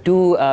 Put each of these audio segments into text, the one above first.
2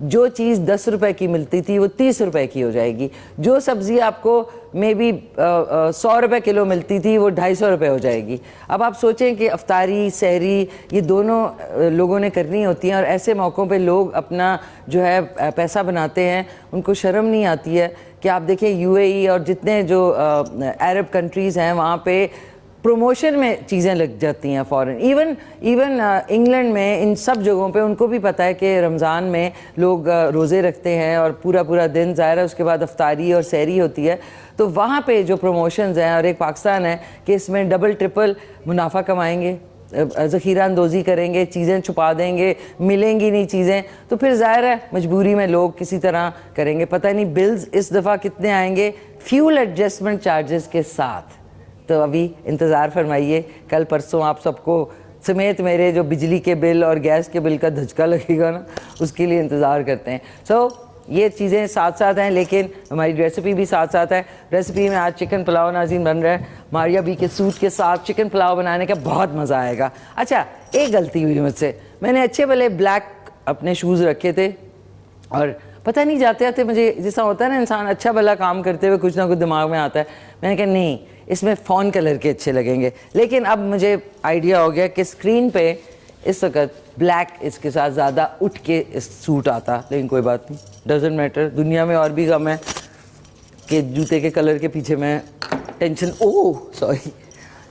جو چیز 10 روپے کی ملتی تھی وہ 30 روپے کی ہو جائے گی, جو سبزی آپ کو مے بی 100 روپے کلو ملتی تھی وہ 250 روپے ہو جائے گی. اب آپ سوچیں کہ افطاری سحری یہ دونوں لوگوں نے کرنی ہوتی ہیں, اور ایسے موقعوں پہ لوگ اپنا جو ہے پیسہ بناتے ہیں, ان کو شرم نہیں آتی ہے کہ آپ دیکھیں یو اے ای اور جتنے جو عرب کنٹریز ہیں وہاں پہ پروموشن میں چیزیں لگ جاتی ہیں فوراً. ایون انگلینڈ میں ان سب جگہوں پہ ان کو بھی پتہ ہے کہ رمضان میں لوگ روزے رکھتے ہیں اور پورا دن ظاہر ہے اس کے بعد افطاری اور سحری ہوتی ہے, تو وہاں پہ جو پروموشنز ہیں, اور ایک پاکستان ہے کہ اس میں ڈبل ٹرپل منافع کمائیں گے, ذخیرہ اندوزی کریں گے, چیزیں چھپا دیں گے, ملیں گی نہیں چیزیں, تو پھر ظاہر ہے مجبوری میں لوگ کسی طرح کریں گے. پتہ نہیں بلز اس دفعہ کتنے آئیں گے فیول ایڈجسٹمنٹ چارجز کے ساتھ. تو ابھی انتظار فرمائیے, کل پرسوں آپ سب کو سمیت میرے جو بجلی کے بل اور گیس کے بل کا دھچکا لگے گا نا, اس کے لیے انتظار کرتے ہیں. سو یہ چیزیں ساتھ ساتھ ہیں, لیکن ہماری ریسیپی بھی ساتھ ساتھ ہے. ریسیپی میں آج چکن پلاؤ ناظرین بن رہا ہے. ماریا بی کے سوٹ کے ساتھ چکن پلاؤ بنانے کا بہت مزہ آئے گا. اچھا ایک غلطی ہوئی مجھ سے, میں نے اچھے بھلے بلیک اپنے شوز رکھے تھے, اور پتہ نہیں جاتے آتے مجھے جیسا ہوتا ہے نا انسان اچھا بھلا کام کرتے ہوئے کچھ نہ کچھ دماغ میں آتا ہے, میں نے کہا نہیں اس میں فون کلر کے اچھے لگیں گے. لیکن اب مجھے آئیڈیا ہو گیا کہ اسکرین پہ اس وقت بلیک اس کے ساتھ زیادہ اٹھ کے سوٹ آتا, لیکن کوئی بات نہیں, ڈزنٹ میٹر. دنیا میں اور بھی غم ہے کہ جوتے کے کلر کے پیچھے میں tension. Sorry,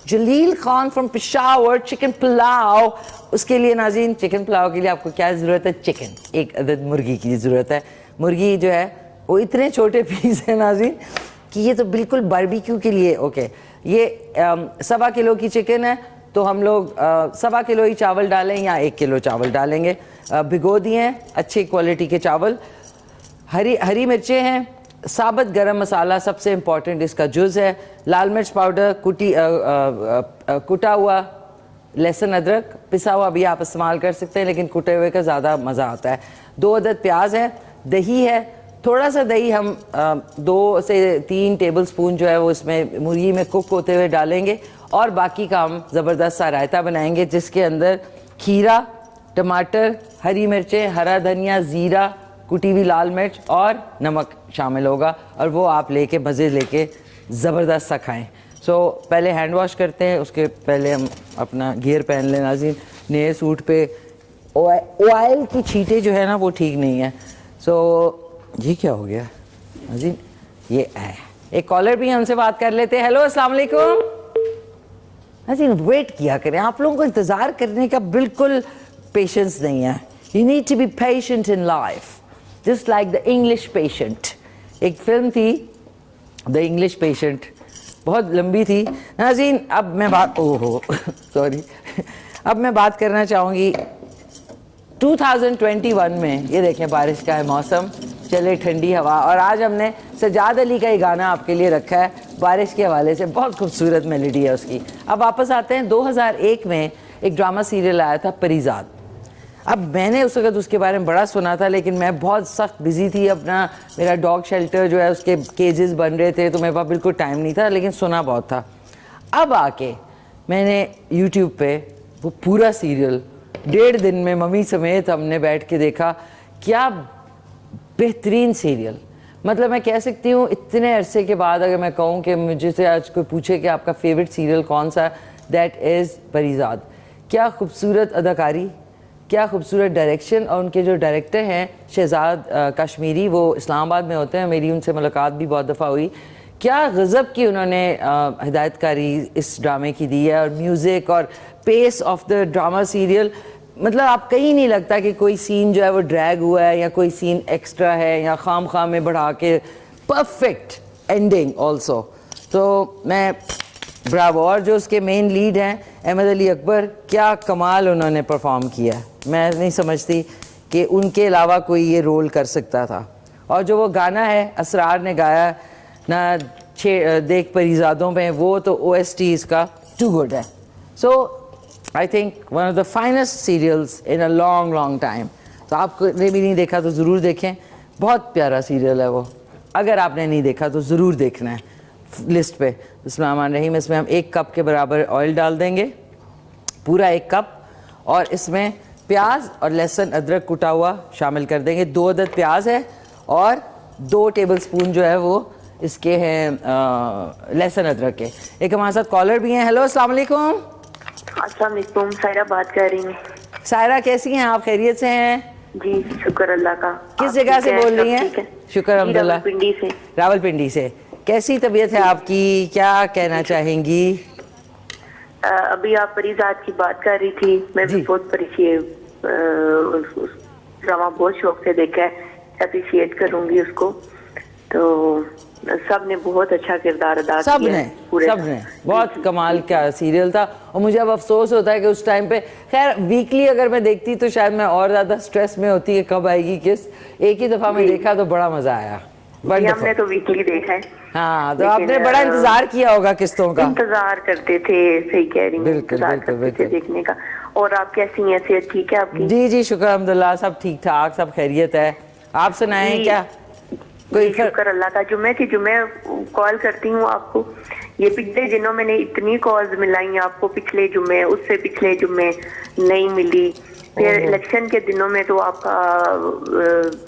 Jalil Khan from Peshawar, chicken pulao. اس کے لیے ناظرین چکن پلاؤ کے لیے آپ کو کیا ضرورت ہے؟ چکن, ایک عدد مرغی کی ضرورت ہے. مرغی جو ہے وہ اتنے چھوٹے پیس ہیں ناظرین کہ یہ تو بالکل باربیکیو کے لیے اوکے. یہ 1.25 کلو کی چکن ہے, تو ہم لوگ 1.25 کلو ہی چاول ڈالیں یا 1 کلو چاول ڈالیں گے. بھگو دیے ہیں اچھی کوالٹی کے چاول. ہری مرچیں ہیں, ثابت گرم مسالہ سب سے امپورٹنٹ اس کا جز ہے, لال مرچ پاؤڈر, کٹا ہوا لہسن ادرک پسا ہوا بھی آپ استعمال کر سکتے ہیں, لیکن کٹے ہوئے کا زیادہ مزہ آتا ہے. 2 عدد پیاز ہے, دہی ہے, تھوڑا سا دہی ہم 2 سے 3 ٹیبل سپون جو ہے وہ اس میں مرغی میں کک ہوتے ہوئے ڈالیں گے, اور باقی کا ہم زبردست سا رائتا بنائیں گے جس کے اندر کھیرا, ٹماٹر, ہری مرچیں, ہرا دھنیا, زیرہ, کٹی ہوئی لال مرچ اور نمک شامل ہوگا, اور وہ آپ لے کے مزے لے کے زبردست سا کھائیں. سو پہلے ہینڈ واش کرتے ہیں, اس کے پہلے ہم اپنا گیئر پہن لیں ناظرین. نئے سوٹ پہ آئل کی چھینٹیں جو ہے نا وہ ٹھیک نہیں ہے. سو یہ کیا ہو گیا ناظرین, یہ ایک کالر بھی ہم سے بات کر لیتے ہیں. ہیلو السلام علیکم ناظرین. ویٹ کیا کریں, آپ لوگوں کو انتظار کرنے کا بالکل پیشنس نہیں ہے. You need to be patient in life, just like the English Patient. ایک فلم تھی The English Patient, بہت لمبی تھی ناظرین. اب میں اب میں بات کرنا چاہوں گی 2021 میں. یہ دیکھیں بارش کا ہے موسم, چلے ٹھنڈی ہوا, اور آج ہم نے سجاد علی کا یہ گانا آپ کے لیے رکھا ہے بارش کے حوالے سے. بہت خوبصورت میلوڈی ہے اس کی. اب واپس آتے ہیں 2001 میں ایک ڈرامہ سیریل آیا تھا پریزاد. اب میں نے اس وقت اس کے بارے میں بڑا سنا تھا, لیکن میں بہت سخت بزی تھی. اپنا میرا ڈاگ شیلٹر جو ہے اس کے کیجز بن رہے تھے, تو میرے پاس بالکل ٹائم نہیں تھا, لیکن سنا بہت تھا. اب آ کے میں نے یوٹیوب پہ وہ پورا سیریل 1.5 دن میں ممی سمیت ہم نے بیٹھ کے دیکھا. کیا بہترین سیریل, مطلب میں کہہ سکتی ہوں اتنے عرصے کے بعد اگر میں کہوں کہ مجھے سے آج کوئی پوچھے کہ آپ کا فیوریٹ سیریل کون سا, دیٹ از پریزاد. کیا خوبصورت اداکاری, کیا خوبصورت ڈائریکشن, اور ان کے جو ڈائریکٹر ہیں شہزاد کشمیری, وہ اسلام آباد میں ہوتے ہیں, میری ان سے ملاقات بھی بہت دفعہ ہوئی. کیا غضب کی انہوں نے ہدایت کاری اس ڈرامے کی دی ہے, اور میوزک اور پیس آف دا ڈرامہ سیریل, مطلب آپ کہیں نہیں لگتا کہ کوئی سین جو ہے وہ ڈریگ ہوا ہے یا کوئی سین ایکسٹرا ہے یا خام خام میں بڑھا کے. Perfect ending also. تو میں براوو. اور جو اس کے مین لیڈ ہیں احمد علی اکبر, کیا کمال انہوں نے پرفارم کیا. میں نہیں سمجھتی کہ ان کے علاوہ کوئی یہ رول کر سکتا تھا. اور جو وہ گانا ہے اسرار نے گایا نہ دیکھ پریزادوں میں, وہ تو او ایس ٹی اس کا ٹو گڈ ہے. So I think one of the finest serials in a long long time. تو آپ نے بھی نہیں دیکھا تو ضرور دیکھیں, بہت پیارا سیریل ہے وہ. اگر آپ نے نہیں دیکھا تو ضرور دیکھنا ہے. لسٹ پہ بسم اللہ الرحمن الرحیم, اس میں ہم 1 کپ کے برابر آئل ڈال دیں گے, پورا 1 کپ, اور اس میں پیاز اور لہسن ادرک کٹا ہوا شامل کر دیں گے. 2 عدد پیاز ہے اور 2 ٹیبل سپون جو ہے وہ اس کے ہیں لہسن ادرک کے. ایک ہمارے ساتھ کالر بھی ہیں. ہیلو السلام علیکم. السلام علیکم. سائرہ بات کر رہی ہوں. سائرہ کیسی ہیں آپ؟ خیریت سے ہیں؟ جی شکر اللہ کا. کس جگہ سے بول رہی ہیں؟ شکر الحمدللہ. پنڈی سے. راولپنڈی سے. کیسی طبیعت ہے آپ کی؟ کیا کہنا چاہیں گی؟ ابھی آپ پریزاد کی بات کر رہی تھی. میں بھی بہت ڈرامہ بہت شوق سے دیکھا ہے. اپریشیٹ کروں گی اس کو. تو سب نے بہت اچھا کردار ادا کیا. سب نے بہت کمال کا سیریل تھا. اور مجھے اب افسوس ہوتا ہے کہ اس ٹائم پہ خیر ویکلی اگر میں دیکھتی تو شاید میں اور زیادہ سٹریس میں ہوتی کہ کب آئے گی قسط. ایک ہی دفعہ میں دیکھا تو بڑا مزہ آیا. ہم نے تو ویکلی دیکھا ہے. ہاں تو آپ نے بڑا انتظار کیا ہوگا قسطوں کا. انتظار کرتے تھے. صحیح کہہ رہی ہیں. انتظار کرتے تھے دیکھنے کا. اور آپ کیسی ہیں؟ صحت ٹھیک ہے آپ کی؟ جی جی شکر الحمدللہ. سب ٹھیک ٹھاک. سب خیریت ہے. آپ سنائیں کیا کوئی شکر اللہ کا. جمعے کال کرتی ہوں آپ کو. یہ پچھلے دنوں میں نے اتنی کالز ملائی آپ کو. پچھلے جمعے اس سے پچھلے جمعے نہیں ملی. پھر الیکشن کے دنوں میں تو آپ کا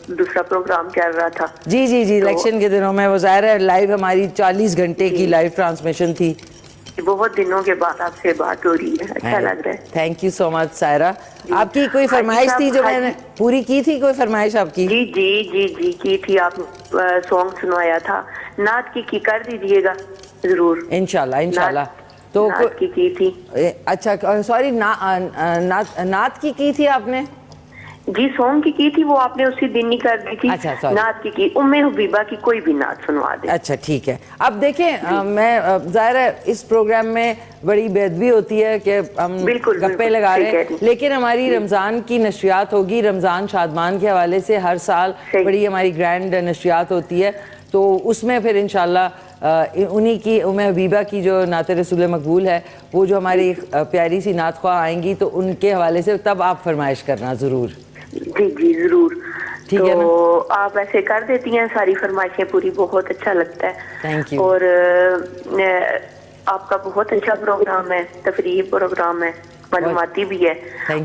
دوسرا پروگرام چل رہا تھا. جی جی جی الیکشن کے دنوں میں وہ ظاہر ہے لائیو ہماری 40 گھنٹے کی لائیو ٹرانسمیشن تھی. بہت دنوں کے بعد آپ سے بات ہو رہی ہے. اچھا لگ رہا ہے. تھینک یو سو مچ سائرہ. آپ کی کوئی فرمائش تھی جو میں نے پوری کی تھی؟ کوئی فرمائش آپ کی؟ جی جی جی جی کی تھی. آپ سانگ سنوایا تھا. نعت کی کر دیجیے گا ضرور انشاءاللہ انشاءاللہ. تو نعت کی تھی. اچھا سوری نعت کی تھی آپ نے؟ جی سونگ کی تھی. وہ آپ نے اسی دن ہی کر دی تھی. نعت کی ام حبیبہ کی کوئی بھی نعت سنوا دے. اچھا ٹھیک ہے. اب دیکھیں میں ظاہر ہے اس پروگرام میں بڑی بے ادبی ہوتی ہے کہ ہم گپے لگا رہے ہیں لیکن ہماری رمضان کی نشریات ہوگی. رمضان شادمان کے حوالے سے ہر سال بڑی ہماری گرینڈ نشریات ہوتی ہے. تو اس میں پھر انشاءاللہ انہی کی ام حبیبہ کی جو نعت رسول مقبول ہے وہ جو ہماری پیاری سی نعت خواہ آئیں گی تو ان کے حوالے سے تب آپ فرمائش کرنا ضرور. جی جی ضرور. ٹھیک ہے نا؟ تو آپ ایسے کر دیتی ہیں ساری فرمائشیں پوری. بہت اچھا لگتا ہے. Thank you. اور آپ کا بہت اچھا پروگرام ہے. تفریحی پروگرام ہے. معلوماتی بھی ہے.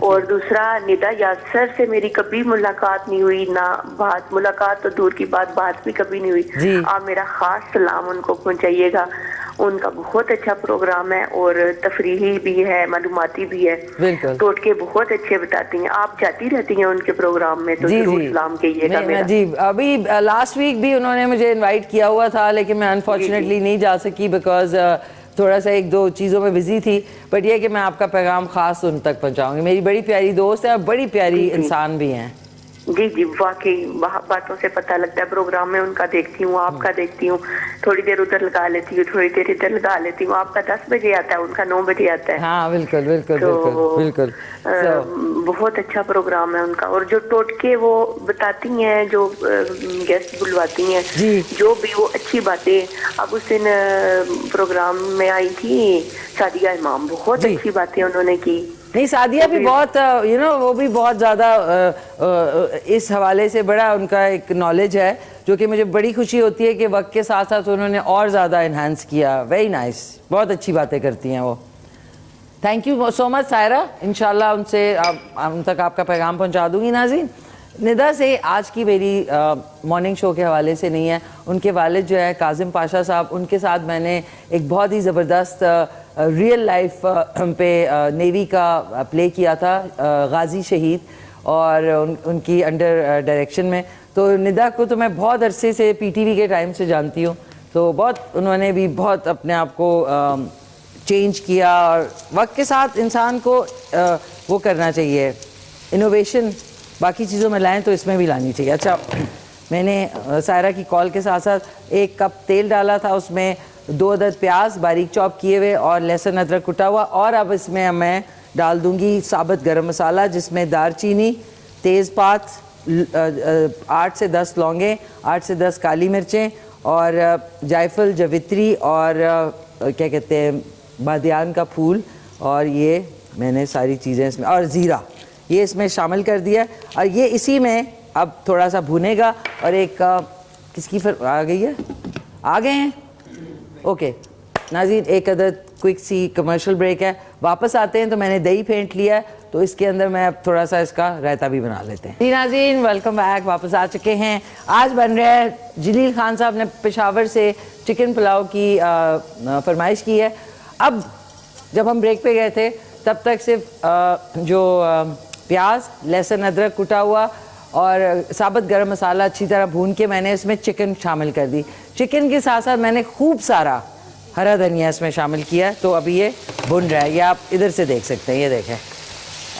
اور دوسرا ندا یاسر سے میری کبھی ملاقات نہیں ہوئی. نہ بات ملاقات تو دور کی بات بھی کبھی نہیں ہوئی. آپ میرا خاص سلام ان کو پہنچائیے گا. ان کا بہت اچھا پروگرام ہے اور تفریحی بھی ہے معلوماتی بھی ہے. ٹوٹکے بہت اچھے بتاتی ہیں. آپ جاتی رہتی ہیں ان کے پروگرام میں تو ضرور سلام کہیے گا میرا. جی ابھی لاسٹ ویک بھی انہوں نے مجھے انوائٹ کیا ہوا تھا لیکن میں انفارچونیٹلی نہیں جا سکی بیکاز تھوڑا سا 1-2 چیزوں میں بزی تھی. بٹ یہ کہ میں آپ کا پیغام خاص ان تک پہنچاؤں گی. میری بڑی پیاری دوست ہے اور بڑی پیاری انسان بھی ہیں. جی جی واقعی باتوں سے پتہ لگتا ہے. پروگرام میں ان کا دیکھتی ہوں آپ کا دیکھتی ہوں. تھوڑی دیر ادھر لگا لیتی ہوں تھوڑی دیر ادھر لگا لیتی ہوں. آپ کا 10 بجے آتا ہے ان کا 9 بجے آتا ہے. ہاں بالکل بالکل بالکل بالکل. بہت اچھا پروگرام ہے ان کا. اور جو ٹوٹکے وہ بتاتی ہیں جو گیسٹ بلواتی ہیں جو بھی وہ اچھی باتیں. اب اس دن پروگرام میں آئی تھی سعدیہ امام. بہت اچھی باتیں انہوں نے کی. نہیں سعدیہ بھی بہت وہ بھی بہت زیادہ اس حوالے سے بڑا ان کا ایک نالج ہے جو کہ مجھے بڑی خوشی ہوتی ہے کہ وقت کے ساتھ ساتھ انہوں نے اور زیادہ انہینس کیا. Very nice. بہت اچھی باتیں کرتی ہیں وہ. تھینک یو سو مچ سائرہ. انشاءاللہ ان سے ان تک آپ کا پیغام پہنچا دوں گی. ناظرین ندا سے آج کی میری مارننگ شو کے حوالے سے نہیں ہے. ان کے والد جو ہے کاظم پاشا صاحب ان کے ساتھ میں نے ایک بہت ہی زبردست ریئل لائف پہ نیوی کا پلے کیا تھا غازی شہید اور ان کی انڈر ڈائریکشن میں. تو ندا کو تو میں بہت عرصے سے پی ٹی وی کے ٹائم سے جانتی ہوں. تو بہت انہوں نے بھی بہت اپنے آپ کو چینج کیا اور وقت کے ساتھ انسان کو وہ کرنا چاہیے انوویشن باقی چیزوں میں لائیں تو اس میں بھی لانی چاہیے. اچھا میں نے سائرہ کی کال کے ساتھ ساتھ 1 کپ تیل ڈالا تھا. اس میں 2 عدد پیاز باریک چاپ کیے ہوئے اور لہسن ادرک کٹا ہوا. اور اب اس میں میں ڈال دوں گی ثابت گرم مسالہ جس میں دار چینی تیز پات 8 سے 10 لونگیں 8 سے 10 کالی مرچیں اور جائفل جوتری اور کیا کہتے ہیں بادیان کا پھول. اور یہ میں نے ساری چیزیں اس میں اور زیرہ یہ اس میں شامل کر دیا. اور یہ اسی میں اب تھوڑا سا بھونے گا. اور ایک کس کی آ گئی ہے آ گئے ہیں اوکے ناظرین 1 عدد کوئک سی کمرشل بریک ہے. واپس آتے ہیں تو میں نے دہی پھینٹ لیا ہے تو اس کے اندر میں اب تھوڑا سا اس کا رائتا بھی بنا لیتے ہیں. جی ناظرین ویلکم بیک, واپس آ چکے ہیں. آج بن رہا ہے, جلیل خان صاحب نے پشاور سے چکن پلاؤ کی فرمائش کی ہے. اب جب ہم بریک پہ گئے تھے تب تک صرف جو پیاز, لہسن, ادرک کٹا ہوا اور ثابت گرم مسالہ اچھی طرح بھون کے میں نے اس میں چکن شامل کر دی. چکن کے ساتھ ساتھ میں نے خوب سارا ہرا دھنیا اس میں شامل کیا. تو ابھی یہ بھن رہا ہے, یہ آپ ادھر سے دیکھ سکتے ہیں, یہ دیکھیں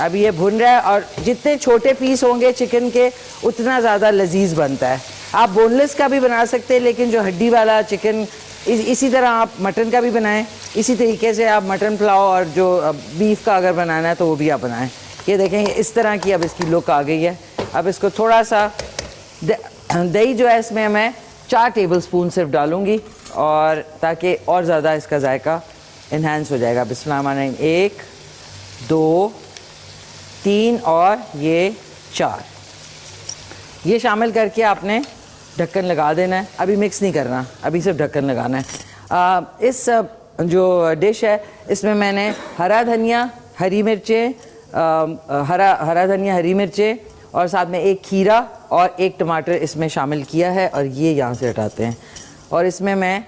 ابھی یہ بھن رہا ہے. اور جتنے چھوٹے پیس ہوں گے چکن کے اتنا زیادہ لذیذ بنتا ہے. آپ بون لیس کا بھی بنا سکتے ہیں, لیکن جو ہڈی والا چکن اسی طرح آپ مٹن کا بھی بنائیں. اسی طریقے سے آپ مٹن پلاؤ اور جو بیف کا اگر بنانا ہے تو وہ بھی آپ بنائیں. یہ دیکھیں اس طرح کی اب اس کی لک آ گئی ہے. اب اس کو تھوڑا سا دہی جو ہے اس میں 4 ٹیبل سپون صرف ڈالوں گی, اور تاکہ اور زیادہ اس کا ذائقہ انہینس ہو جائے گا. بسم اللہ الرحمن الرحیم. 1 2 3 اور یہ 4 یہ شامل کر کے آپ نے ڈھکن لگا دینا ہے. ابھی مکس نہیں کرنا, ابھی صرف ڈھکن لگانا ہے. اس جو ڈش ہے اس میں نے ہرا دھنیا, ہری مرچیں, ہرا دھنیا, ہری مرچیں اور ساتھ میں 1 کھیرا اور 1 ٹماٹر اس میں شامل کیا ہے. اور یہ یہاں سے ہٹاتے ہیں. اور اس میں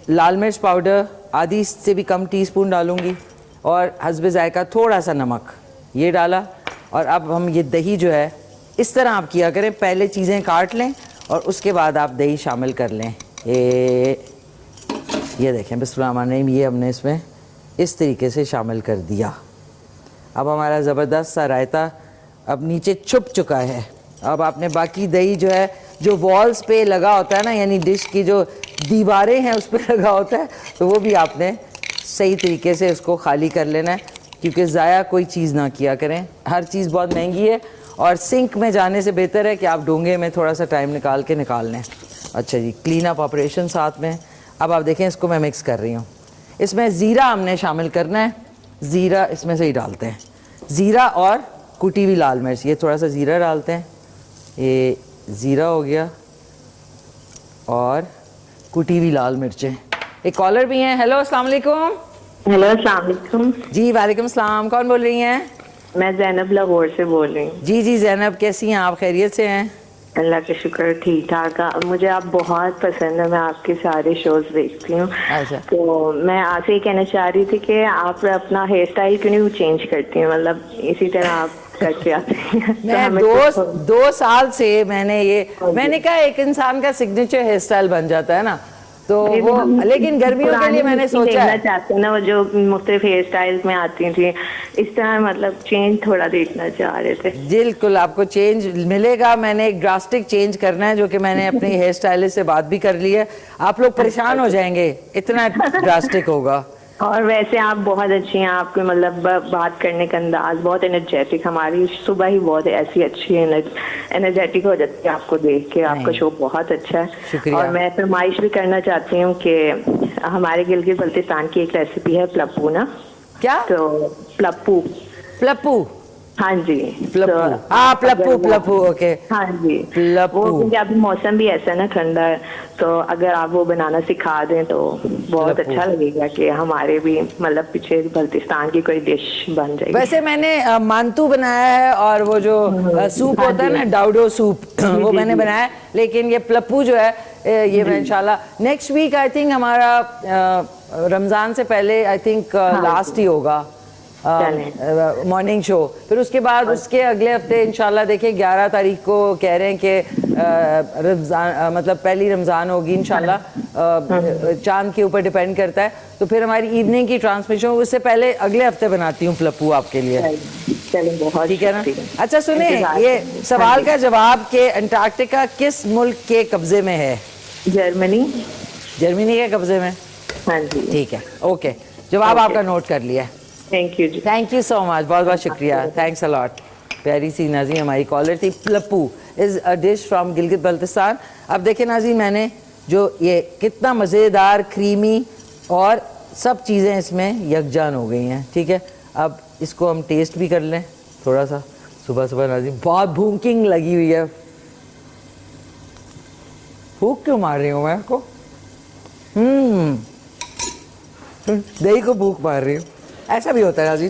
لال مرچ پاؤڈر آدھی سے بھی کم ٹی سپون ڈالوں گی, اور حسب ذائقہ تھوڑا سا نمک یہ ڈالا. اور اب ہم یہ دہی جو ہے اس طرح آپ کیا کریں, پہلے چیزیں کاٹ لیں اور اس کے بعد آپ دہی شامل کر لیں. یہ دیکھیں بسم اللہ الرحمن الرحیم, یہ ہم نے اس میں اس طریقے سے شامل کر دیا. اب ہمارا زبردست سا رائتا اب نیچے چھپ چکا ہے. اب آپ نے باقی دہی جو ہے جو والز پہ لگا ہوتا ہے نا, یعنی ڈش کی جو دیواریں ہیں اس پہ لگا ہوتا ہے, تو وہ بھی آپ نے صحیح طریقے سے اس کو خالی کر لینا ہے, کیونکہ ضائع کوئی چیز نہ کیا کریں. ہر چیز بہت مہنگی ہے اور سنک میں جانے سے بہتر ہے کہ آپ ڈونگے میں تھوڑا سا ٹائم نکال کے نکال لیں. اچھا جی, کلین اپ آپریشن ساتھ میں. اب آپ دیکھیں اس کو میں مکس کر رہی ہوں. اس میں زیرہ ہم نے شامل کرنا ہے. زیرہ اس میں سے ہی ڈالتے ہیں, زیرہ اور کٹی ہوئی لال مرچ. یہ تھوڑا سا زیرہ ڈالتے ہیں, یہ زیرہ ہو گیا, اور کٹی ہوئی لال مرچیں. ایک کالر بھی ہیں. ہیلو السلام علیکم. ہیلو السلام علیکم. جی وعلیکم السلام, کون بول رہی ہیں؟ میں زینب لاہور سے بول رہی ہوں. جی جی زینب, کیسی ہیں آپ؟ خیریت سے ہیں؟ اللہ کا شکر, ٹھیک ٹھاک. مجھے آپ بہت پسند ہے, میں آپ کے سارے شوز دیکھتی ہوں. اچھا, تو میں آپ سے یہ کہنا چاہ رہی تھی کہ آپ اپنا ہیئر اسٹائل کیوں نہیں چینج کرتی ہیں, مطلب اسی طرح آپ کرتے آتے ہیں. میں 2 سال سے میں نے کہا ایک انسان کا سگنیچر ہیئر اسٹائل بن جاتا ہے نا, تو وہ لیکن گرمیوں کے لیے میں نے سوچا ہے چاہتے ہیں نا وہ جو مختلف ہیئر اسٹائل میں آتی تھیں, اس طرح مطلب چینج تھوڑا دیکھنا چاہ رہے تھے. بالکل آپ کو چینج ملے گا. میں نے ایک ڈراسٹک چینج کرنا ہے, جو کہ میں نے اپنی ہیئر اسٹائلسٹ سے بات بھی کر لی ہے. آپ لوگ پریشان ہو جائیں گے, اتنا ڈراسٹک ہوگا. اور ویسے آپ بہت اچھی ہیں, آپ کے مطلب بات کرنے کا انداز بہت انرجیٹک, ہماری صبح ہی بہت ایسی اچھی انرجیٹک ہو جاتی ہے آپ کو دیکھ کے. آپ کا شو بہت اچھا ہے. شکریہ. اور میں فرمائش بھی کرنا چاہتی ہوں کہ ہمارے گلگت بلتستان کی ایک ریسیپی ہے پلپو نا. کیا؟ تو پلپو. پلپو. ہاں جی, پلپو. اوکے. ہاں جی, وہ کیونکہ ابھی موسم بھی ایسا ہے نا ٹھنڈا ہے, تو اگر آپ وہ بنانا سکھا دیں تو بہت اچھا لگے گا کہ ہمارے بھی مطلب پیچھے بلتستان کی کوئی ڈش بن جائے گی. ویسے میں نے مانتو بنایا ہے, اور وہ جو سوپ ہوتا ہے نا ڈاؤڈو سوپ, وہ میں نے بنایا ہے. لیکن یہ پلپو جو ہے یہ میں انشاءاللہ نیکسٹ ویک آئی تھنک ہمارا رمضان سے پہلے آئی تھنک لاسٹ ہی ہوگا مارننگ شو. پھر اس کے بعد اس کے اگلے ہفتے انشاءاللہ دیکھیں 11 تاریخ کو کہہ رہے ہیں کہ رمضان مطلب پہلی رمضان ہوگی انشاءاللہ, چاند کے اوپر ڈیپینڈ کرتا ہے. تو پھر ہماری ایوننگ کی ٹرانسمیشن اس سے پہلے اگلے ہفتے بناتی ہوں پلپو آپ کے لیے, ٹھیک ہے نا. اچھا سنیں, یہ سوال کا جواب کہ انٹارکٹیکا کس ملک کے قبضے میں ہے؟ جرمنی. جرمنی کے قبضے میں. ہاں جی, ٹھیک ہے, اوکے. جواب آپ کا نوٹ کر لیا. تھینک یو جی. تھینک یو سو مچ, بہت بہت شکریہ. Thanks a lot. پیاری سی ناظرین ہماری کالر تھی. Pulpo is a dish from Gilgit Baltistan. اب دیکھیں ناظرین, میں نے جو یہ کتنا مزیدار کریمی اور سب چیزیں اس میں یکجان ہو گئی ہیں, ٹھیک ہے. اب اس کو ہم ٹیسٹ بھی کر لیں تھوڑا سا. صبح صبح ناظرین بہت بھوکنگ لگی ہوئی ہے. بھوک کیوں مار رہی ہوں میں کو, دہی کو بھوک مار رہی ہوں. ایسا بھی ہوتا ہے ناظرین,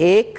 1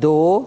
2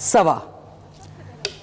1.25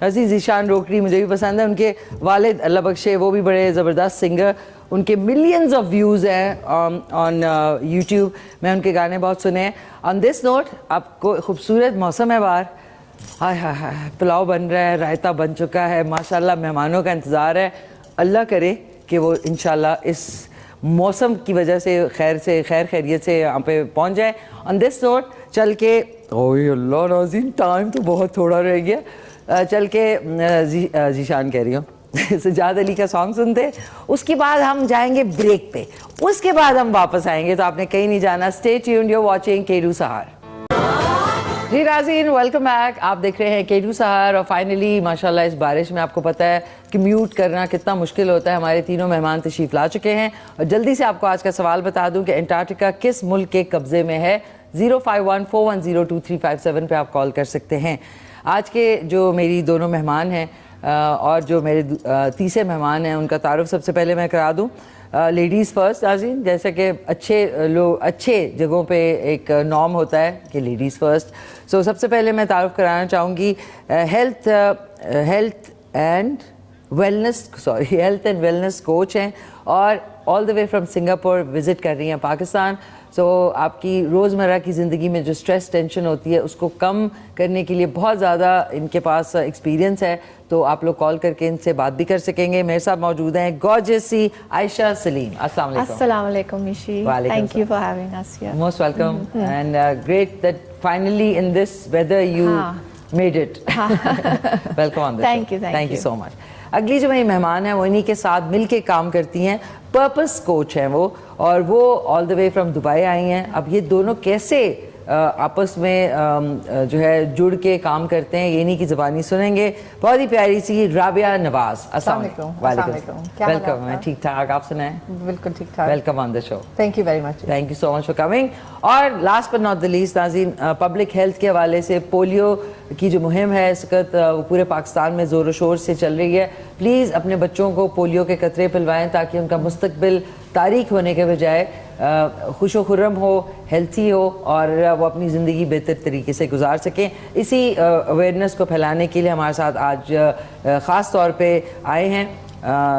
عزیز ذیشان روکڑی مجھے بھی پسند ہے. ان کے والد اللہ بخشے وہ بھی بڑے زبردست سنگر, ان کے ملینز آف ویوز ہیں آن یوٹیوب, میں ان کے گانے بہت سنے ہیں. آن دس نوٹ, آپ کو خوبصورت موسم ہے باہر, ہائے ہائے ہائے, پلاؤ بن رہا ہے, رائتا بن چکا ہے, ماشاءاللہ مہمانوں کا انتظار ہے. اللہ کرے کہ وہ انشاءاللہ اس موسم کی وجہ سے خیر خیریت سے یہاں پہ پہنچ جائے. آن دس نوٹ چل کے, اوہ اللہ ناظرین ٹائم تو بہت تھوڑا رہ گیا, چل کے ذیشان کہہ رہی ہوں سجاد علی کا سانگ سنتے, اس کے بعد ہم جائیں گے بریک پہ, اس کے بعد ہم واپس آئیں گے. تو آپ نے کہیں نہیں جانا, اسٹے ٹیونڈ, یو واچنگ کیڈو سہار. جی ناظرین ویلکم بیک, آپ دیکھ رہے ہیں کیڈو سہار. اور فائنلی ماشاءاللہ اس بارش میں آپ کو پتہ ہے کہ میوٹ کرنا کتنا مشکل ہوتا ہے. ہمارے تینوں مہمان تشریف لا چکے ہیں, اور جلدی سے آپ کو آج کا سوال بتا دوں کہ انٹارکٹیکا کس ملک کے قبضے میں ہے. 05141022357 پہ آپ کال کر سکتے ہیں. آج کے جو میری دونوں مہمان ہیں اور جو میرے تیسرے مہمان ہیں, ان کا تعارف سب سے پہلے میں کرا دوں. لیڈیز فرسٹ ناظرین, جیسا کہ اچھے جگہوں پہ ایک نام ہوتا ہے کہ لیڈیز فرسٹ. سو سب سے پہلے میں تعارف کرانا چاہوں گی ہیلتھ اینڈ ویلنس کوچ ہیں, اور آل دا وے فرام سنگاپور وزٹ کر رہی ہیں پاکستان. سو آپ کی روزمرہ کی زندگی میں جو اسٹریس ٹینشن ہوتی ہے اس کو کم کرنے کے لیے بہت زیادہ ان کے پاس ایکسپیرینس ہے, تو آپ لوگ کال کر کے ان سے بات بھی کر سکیں گے. میرے ساتھ موجود ہیں گارجس سی عائشہ سلیم. السلام علیکم. السلام علیکم Mishi, thank you for having us here. Most welcome and great that finally in this weather you made it. Welcome on this. Thank you so much. اگلی جو میری مہمان ہیں وہ انہی کے ساتھ مل کے کام کرتی ہیں, پرپس کوچ ہیں وہ, اور وہ آل دا وے فرام دبئی آئی ہیں. اب یہ دونوں کیسے آپس میں جو ہے جڑ کے کام کرتے ہیں یہ انہی کی زبانی سنیں گے. بہت ہی پیاری سی رابعہ نواز. السلام علیکم. وعلیکم. ویلکم. میں ٹھیک ٹھاک, آپ سنائیں؟ بالکل ٹھیک ٹھاک. Welcome on the show. Thank you very much. Thank you so much for coming. اور last but not the least ناظرین, پبلک ہیلتھ کے حوالے سے پولیو کی جو مہم ہے اس وقت وہ پورے پاکستان میں زور و شور سے چل رہی ہے. پلیز اپنے بچوں کو پولیو کے قطرے پلوائیں تاکہ ان کا مستقبل تاریک ہونے کے بجائے خوش و خرم ہو, ہیلتھی ہو, اور وہ اپنی زندگی بہتر طریقے سے گزار سکیں. اسی اویئرنیس کو پھیلانے کے لیے ہمارے ساتھ آج خاص طور پہ آئے ہیں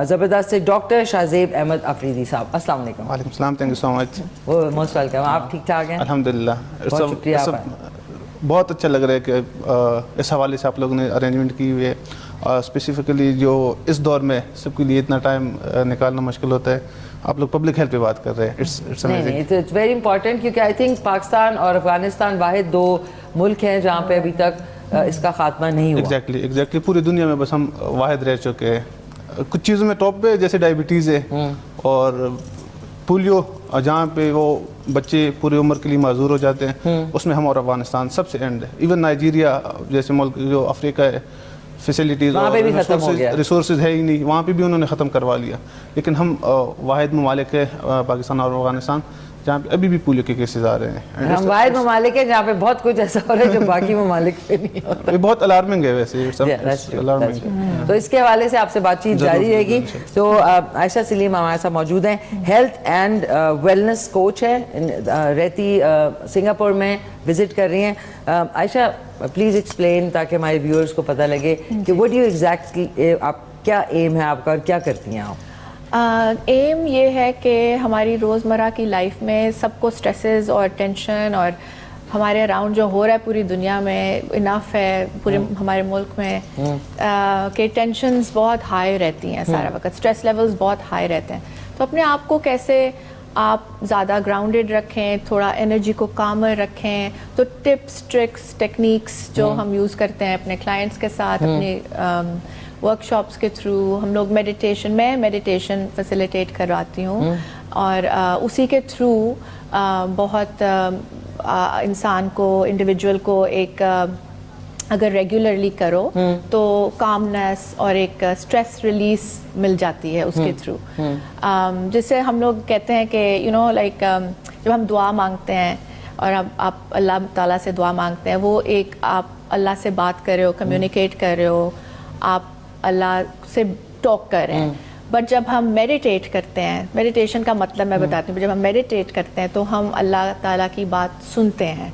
زبردست سے ڈاکٹر شاہزیب احمد افریدی صاحب. السلام علیکم. وعلیکم السلام. تھینک یو سو مچ. وہ موسٹ ویلکم. آپ ٹھیک ٹھاک ہیں؟ الحمدللہ. بہت شکریہ. بہت اچھا لگ رہا ہے کہ اس حوالے سے آپ لوگوں نے ارینجمنٹ کی ہوئی ہے, اور اسپیسیفکلی جو اس دور میں سب کے لیے اتنا ٹائم نکالنا مشکل ہوتا ہے, آپ لوگ پبلک ہیلتھ پہ بات کر رہے ہیں. اٹس ویری امپورٹنٹ, کیونکہ آئی تھنک پاکستان اور افغانستان واحد دو ملک ہیں جہاں پہ ابھی تک اس کا خاتمہ نہیں ہوا. ایگزیکٹلی پوری دنیا میں بس ہم واحد رہ چکے ہیں. کچھ چیزوں میں ٹاپ پہ, جیسے ڈائبٹیز ہے اور پولیو, جہاں پہ وہ بچے پوری عمر کے لیے معذور ہو جاتے ہیں, اس میں ہم اور افغانستان سب سے اینڈ ہے. ایون نائجیریا جیسے ملک جو افریقہ ہے, فیسلٹیز اور ریسورسز ہے ہی نہیں, وہاں پہ بھی انہوں نے ختم کروا لیا. لیکن ہم واحد ممالک ہے پاکستان اور افغانستان جہاں پہ ابھی بھی پولیو کے کیسز آ رہے ہیں. ہم واحد ممالک ہیں جہاں پہ بہت کچھ ایسا ہو رہا ہے جو باقی ممالک پہ نہیں ہوتا. یہ بہت الارمنگ ہے ویسے. تو اس کے حوالے سے آپ سے بات چیت جاری رہے گی. تو عائشہ سلیم ہمارے ساتھ موجود ہیں, ہیلتھ اینڈ ویلنس کوچ ہے, رہتی سنگاپور میں وزٹ کر رہی ہیں. عائشہ پلیز ایکسپلین تاکہ ہمارے ویورز کو پتہ لگے کہ وٹ یو ایگزیکٹلی, آپ کیا ایم ہے آپ کا اور کیا کرتی ہیں آپ؟ ایم یہ ہے کہ ہماری روزمرہ کی لائف میں سب کو سٹریسز اور ٹینشن اور ہمارے اراؤنڈ جو ہو رہا ہے پوری دنیا میں انف ہے, پورے ہمارے ملک میں کہ ٹینشنز بہت ہائی رہتی ہیں سارا وقت, اسٹریس لیولز بہت ہائی رہتے ہیں. تو اپنے آپ کو کیسے آپ زیادہ گراؤنڈڈ رکھیں, تھوڑا انرجی کو کامر رکھیں. تو ٹپس, ٹرکس, ٹیکنیکس جو ہم یوز کرتے ہیں اپنے کلائنٹس کے ساتھ, اپنے ورک شاپس کے تھرو, ہم لوگ میں میڈیٹیشن فیسیلیٹیٹ کرواتی ہوں, اور اسی کے تھرو بہت انسان کو, انڈیویجول کو ایک اگر ریگولرلی کرو تو کامنس اور ایک اسٹریس ریلیز مل جاتی ہے اس کے تھرو. جس سے ہم لوگ کہتے ہیں کہ یو نو لائک جب ہم دعا مانگتے ہیں اور اب آپ اللہ تعالیٰ سے دعا مانگتے ہیں, وہ ایک آپ اللہ سے بات کر رہے ہو, کمیونیکیٹ کر رہے ہو, آپ اللہ سے ٹاک کر رہے ہیں. بٹ جب ہم میڈیٹیٹ کرتے ہیں, میڈیٹیشن کا مطلب میں بتاتی ہوں, جب ہم میڈیٹیٹ کرتے ہیں تو ہم اللہ تعالیٰ کی بات سنتے ہیں,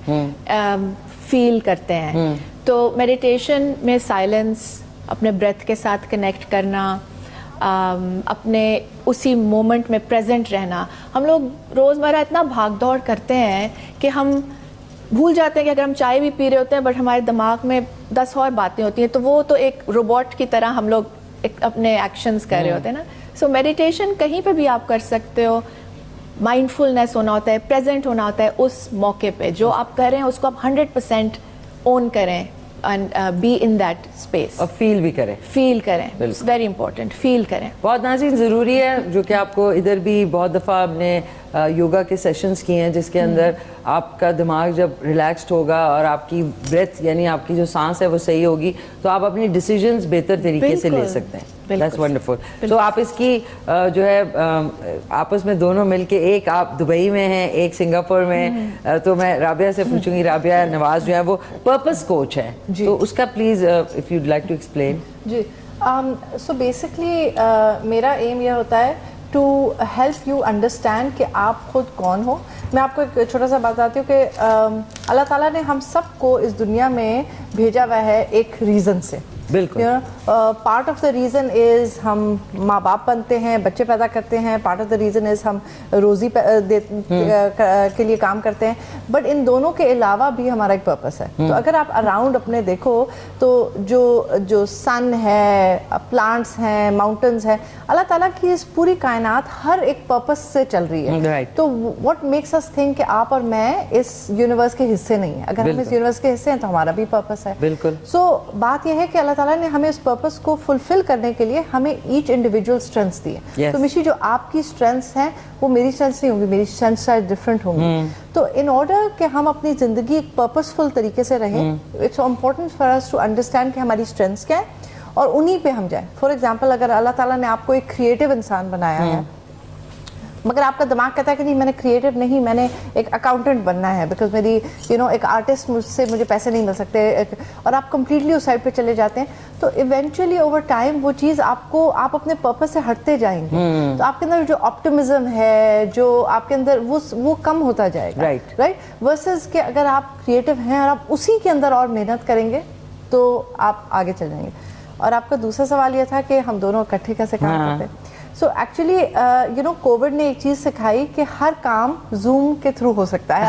فیل کرتے ہیں. تو میڈیٹیشن میں سائلنس اپنے بریتھ کے ساتھ کنیکٹ کرنا, اپنے اسی مومنٹ میں پریزنٹ رہنا. ہم لوگ روزمرہ اتنا بھاگ دوڑ کرتے ہیں کہ ہم بھول جاتے ہیں کہ اگر ہم چائے بھی پی رہے ہوتے ہیں بٹ ہمارے دماغ میں 10 اور باتیں ہوتی ہیں, تو وہ تو ایک روبوٹ کی طرح ہم لوگ اپنے ایکشنز کر رہے ہوتے ہیں نا. سو میڈیٹیشن کہیں پہ بھی آپ کر سکتے ہو, مائنڈفلنس ہونا ہوتا ہے, پریزنٹ ہونا ہوتا ہے اس موقع پہ. جو آپ کر رہے ہیں اس کو آپ 100% اون کریں and be in that space, اور فیل بھی کریں. فیل کریں, اٹس ویری امپورٹنٹ, فیل کریں. بہت ناظرین ضروری ہے, جو کہ آپ کو ادھر بھی بہت دفعہ ہم نے یوگا کے سیشنز کیے ہیں جس کے اندر آپ کا دماغ جب ریلیکسڈ ہوگا اور آپ کی بریتھ یعنی آپ کی جو سانس ہے وہ صحیح ہوگی تو آپ اپنی ڈیسیجنز بہتر طریقے سے لے سکتے ہیں. That's wonderful. تو آپ اس کی جو ہے آپس میں دونوں مل کے, ایک آپ دبئی میں ہیں ایک سنگاپور میں, تو میں رابعہ سے پوچھوں گی, رابعہ نواز جو ہے وہ پرپس کوچ ہے, تو اس کا please if you'd like to explain. جی, سو بیسکلی میرا ایم یہ ہوتا ہے ٹو ہیلپ یو انڈرسٹینڈ کہ آپ خود کون ہو. میں آپ کو ایک چھوٹا سا بات بتاتی ہوں کہ اللہ تعالیٰ نے ہم سب کو اس دنیا میں بھیجا ہوا ہے ایک ریزن سے. بالکل. Part of the reason is ہم ماں باپ بنتے ہیں, بچے پیدا کرتے ہیں. Part of the reason is ہم روزی کے لیے کام کرتے ہیں. بٹ ان دونوں کے علاوہ بھی ہمارا ایک پرپس ہے. تو اگر آپ اراؤنڈ اپنے دیکھو تو جو سن ہے, پلانٹس ہیں, ماؤنٹنز ہیں, اللہ تعالیٰ کی اس پوری کائنات ہر ایک پرپس سے چل رہی ہے. تو واٹ میکس اس تھنک کہ آپ اور میں اس یونیورس کے حصے نہیں ہیں. اگر ہم اس یونیورس کے حصے ہیں تو ہمارا بھی پرپس ہے. بالکل. سو بات یہ ہے کہ اللہ تعالیٰ نے ہمیں اس پرپس کو فلفل کرنے کے لیے ہمیں ایچ انڈیویجول اسٹرینتھس دی ہیں. تو مشی جو آپ کی اسٹرینتھس ہیں وہ میری اسٹرینتھس نہیں ہوں گی, میری اسٹرینتھس شاید ڈفرینٹ ہوں گی. تو ان آرڈر کہ ہم اپنی زندگی ایک پرپسفل طریقے سے رہیں, it's important for us to understand کہ ہماری اسٹرینتھس کیا ہیں اور انہیں پہ ہم جائیں. فار ایگزامپل اگر اللہ تعالیٰ نے آپ کو ایک کریٹو انسان بنایا ہے مگر آپ کا دماغ کہتا ہے کہ نہیں میں نے کریٹو نہیں, میں نے ایک اکاؤنٹنٹ بننا ہے بیکاز میری ایک آرٹسٹ مجھ سے مجھے پیسے نہیں مل سکتے, اور آپ کمپلیٹلی اس سائڈ پہ چلے جاتے ہیں, تو ایونچولی اوور ٹائم وہ چیز آپ اپنے پرپس سے ہٹتے جائیں گے. تو آپ کے اندر جو آپٹمزم ہے, جو آپ کے اندر وہ کم ہوتا جائے گا. رائٹ ورسز کہ اگر آپ کریٹو ہیں اور آپ اسی کے اندر اور محنت کریں گے تو آپ آگے چل جائیں گے. اور آپ کا دوسرا سوال یہ تھا کہ ہم دونوں اکٹھے کیسے کام کرتے ہیں. سو ایکچولی کووڈ نے ایک چیز سکھائی کہ ہر کام زوم کے تھرو ہو سکتا ہے,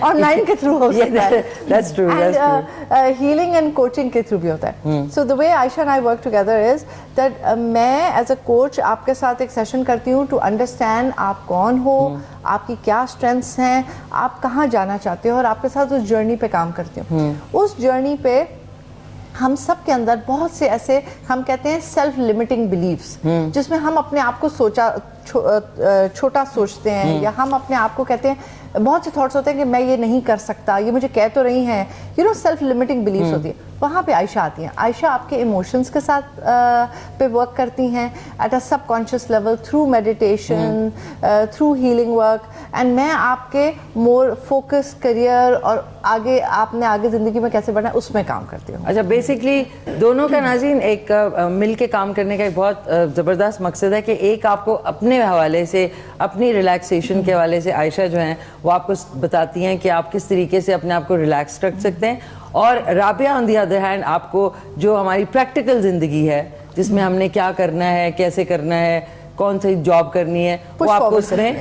آن لائن کے تھرو ہو سکتا ہے, ہیلنگ اینڈ کوچنگ کے تھرو بھی ہوتا ہے. So the way Ayesha and I work together is that میں ایز اے کوچ آپ کے ساتھ ایک سیشن کرتی ہوں ٹو انڈرسٹینڈ آپ کون ہو, آپ کی کیا اسٹرینتھس ہیں, آپ کہاں جانا چاہتے ہو, اور آپ کے ساتھ اس جرنی پہ کام کرتی ہوں. اس جرنی پہ ہم سب کے اندر بہت سے ایسے ہم کہتے ہیں سیلف لمیٹنگ بلیفس, جس میں ہم اپنے آپ کو چھوٹا سوچتے ہیں, یا ہم اپنے آپ کو کہتے ہیں بہت سے تھاٹس ہوتے ہیں کہ میں یہ نہیں کر سکتا, یہ مجھے کہہ تو رہی ہیں, سیلف لمیٹنگ بلیفس ہوتی ہیں. وہاں پہ عائشہ آتی ہیں. عائشہ آپ کے ایموشنس کے ساتھ پہ ورک کرتی ہیں at a subconscious level through meditation, through healing work, and میں آپ کے مور فوکس کریئر اور آگے زندگی میں کیسے بڑھنا ہے اس میں کام کرتی ہوں. اچھا, بیسکلی دونوں کا ناظرین ایک مل کے کام کرنے کا ایک بہت زبردست مقصد ہے کہ ایک آپ کو اپنے حوالے سے, اپنی ریلیکسیشن کے حوالے سے عائشہ جو ہیں وہ آپ کو بتاتی ہیں کہ آپ کس طریقے سے اپنے آپ کو ریلیکس رکھ سکتے ہیں, اور رابعہ آن دی ادر ہینڈ آپ کو جو ہماری پریکٹیکل زندگی ہے جس میں ہم نے کیا کرنا ہے, کیسے کرنا ہے, کون سی جاب کرنی ہے, وہ آپ کو اس میں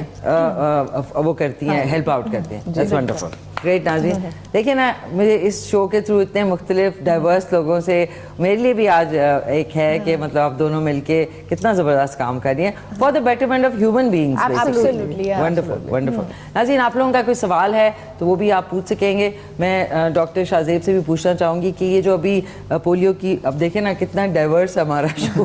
وہ کرتی ہیں, ہیلپ آؤٹ کرتے ہیں. That's wonderful. گریٹ. ناظرین دیکھیں نا, مجھے اس شو کے تھرو اتنے مختلف ڈائیورس لوگوں سے میرے لیے بھی آج ایک ہے کہ مطلب آپ دونوں مل کے کتنا زبردست کام کر رہی ہیں for the betterment of human beings. Wonderful wonderful. ناظرین آپ لوگوں کا کوئی سوال ہے تو وہ بھی آپ پوچھ سکیں گے. میں ڈاکٹر شاہزیب سے بھی پوچھنا چاہوں گی کہ یہ جو ابھی پولیو کی, اب دیکھیں نا کتنا ڈائیورس ہمارا شو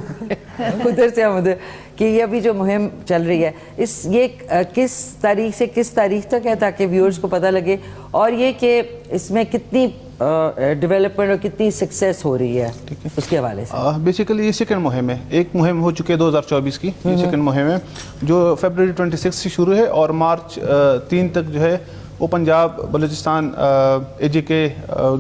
ادھر سے ہم ادھر, کہ یہ ابھی جو مہم چل رہی ہے یہ کس تاریخ سے کس تاریخ تک ہے تاکہ ویورز کو پتہ لگے, اور یہ کہ اس میں کتنی ڈیولپمنٹ اور کتنی سکسیس ہو رہی ہے اس کے حوالے سے. بیسیکلی یہ سیکنڈ مہم ہے. ایک مہم ہو چکی ہے 2024 کی, یہ سیکنڈ مہم ہے جو فیبرری 26 سے شروع ہے اور مارچ 3 تک جو ہے وہ پنجاب، بلوچستان، AJK،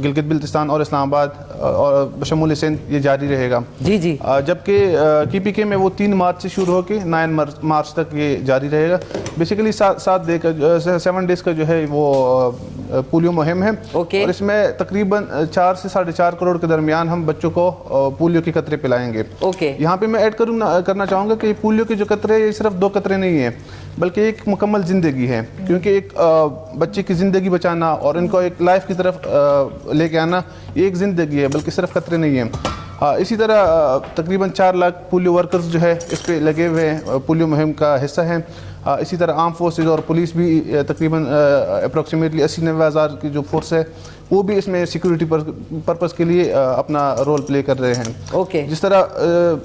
گلگت بلتستان اور اسلام آباد اور بشمول سندھ یہ جاری رہے گا. جی جبکہ KPK میں وہ 3 مارچ سے شروع ہو کے 9 مارچ تک یہ جاری رہے گا. بیسیکلی 7 ڈیز کا جو ہے وہ پولیو مہم ہے. اور اس میں تقریباً 4 سے 4.5 کروڑ کے درمیان ہم بچوں کو پولیو کے قطرے پلائیں گے. یہاں پہ میں ایڈ کرنا چاہوں گا کہ پولیو کے جو قطرے یہ صرف 2 قطرے نہیں ہیں بلکہ ایک مکمل زندگی ہے, کیونکہ ایک بچے کی زندگی بچانا اور ان کو ایک لائف کی طرف لے کے آنا یہ ایک زندگی ہے, بلکہ صرف قطرے نہیں ہیں. اسی طرح تقریباً 4 لاکھ پولیو ورکرز جو ہے اس پہ لگے ہوئے ہیں, پولیو مہم کا حصہ ہیں. اسی طرح آرم فورسز اور پولیس بھی تقریباً اپروکسیمیٹلی 80-90 ہزار کی جو فورس ہے وہ بھی اس میں سیکورٹی پرپز کے لیے اپنا رول پلے کر رہے ہیں. جس طرح